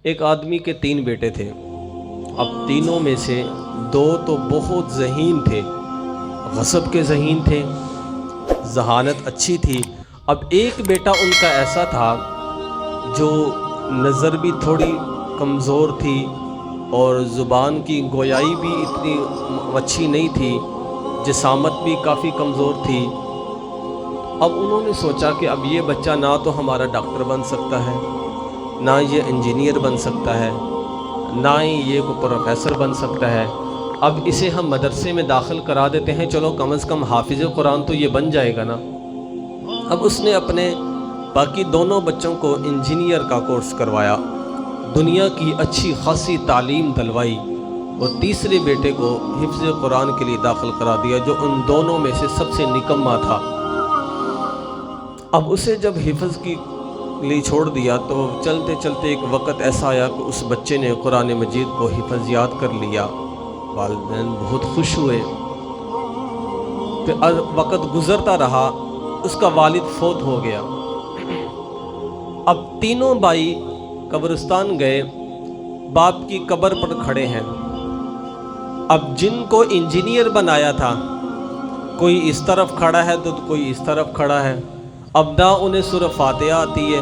ایک آدمی کے 3 بیٹے تھے۔ اب تینوں میں سے 2 تو بہت ذہین تھے، غصب کے ذہین تھے، ذہانت اچھی تھی۔ اب ایک بیٹا ان کا ایسا تھا جو نظر بھی تھوڑی کمزور تھی اور زبان کی گویائی بھی اتنی اچھی نہیں تھی، جسامت بھی کافی کمزور تھی۔ اب انہوں نے سوچا کہ اب یہ بچہ نہ تو ہمارا ڈاکٹر بن سکتا ہے، نہ یہ انجینئر بن سکتا ہے، نہ ہی یہ کوئی پروفیسر بن سکتا ہے۔ اب اسے ہم مدرسے میں داخل کرا دیتے ہیں، چلو کم از کم حافظ قرآن تو یہ بن جائے گا نا۔ اب اس نے اپنے باقی دونوں بچوں کو انجینئر کا کورس کروایا، دنیا کی اچھی خاصی تعلیم دلوائی، اور تیسرے بیٹے کو حفظ قرآن کے لیے داخل کرا دیا جو ان دونوں میں سے سب سے نکما تھا۔ اب اسے جب حفظ کی لیے چھوڑ دیا تو چلتے چلتے ایک وقت ایسا آیا کہ اس بچے نے قرآن مجید کو حفظ یاد کر لیا۔ والدین بہت خوش ہوئے۔ پھر وقت گزرتا رہا، اس کا والد فوت ہو گیا۔ اب تینوں بھائی قبرستان گئے، باپ کی قبر پر کھڑے ہیں۔ اب جن کو انجینئر بنایا تھا، کوئی اس طرف کھڑا ہے تو کوئی اس طرف کھڑا ہے۔ اب نہ انہیں سورہ فاتحہ آتی ہے،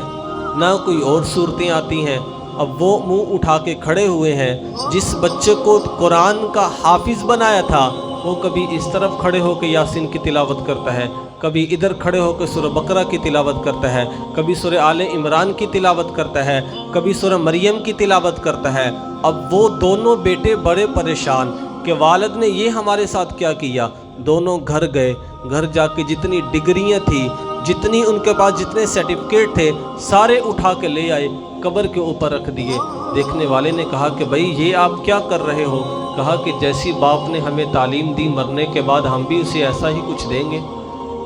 نہ کوئی اور صورتیں آتی ہیں۔ اب وہ منہ اٹھا کے کھڑے ہوئے ہیں۔ جس بچے کو قرآن کا حافظ بنایا تھا وہ کبھی اس طرف کھڑے ہو کے یاسین کی تلاوت کرتا ہے، کبھی ادھر کھڑے ہو کے سورہ بقرہ کی تلاوت کرتا ہے، کبھی سورہ آل عمران کی تلاوت کرتا ہے، کبھی سورہ مریم کی تلاوت کرتا ہے۔ اب وہ دونوں بیٹے بڑے پریشان کہ والد نے یہ ہمارے ساتھ کیا کیا۔ دونوں گھر گئے، گھر جا کے جتنی ڈگریاں تھی، جتنی ان کے پاس جتنے سرٹیفکیٹ تھے، سارے اٹھا کے لے آئے، قبر کے اوپر رکھ دیے۔ دیکھنے والے نے کہا کہ بھائی یہ آپ کیا کر رہے ہو؟ کہا کہ جیسی باپ نے ہمیں تعلیم دی، مرنے کے بعد ہم بھی اسے ایسا ہی کچھ دیں گے۔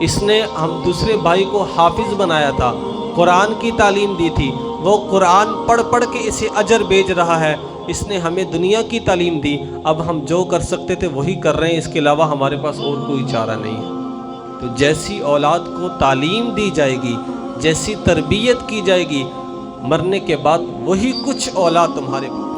اس نے ہم دوسرے بھائی کو حافظ بنایا تھا، قرآن کی تعلیم دی تھی، وہ قرآن پڑھ پڑھ کے اسے اجر بھیج رہا ہے۔ اس نے ہمیں دنیا کی تعلیم دی، اب ہم جو کر سکتے تھے وہی کر رہے ہیں، اس کے علاوہ ہمارے پاس اور کوئی چارہ نہیں ہے۔ تو جیسی اولاد کو تعلیم دی جائے گی، جیسی تربیت کی جائے گی، مرنے کے بعد وہی کچھ اولاد تمہارے پاس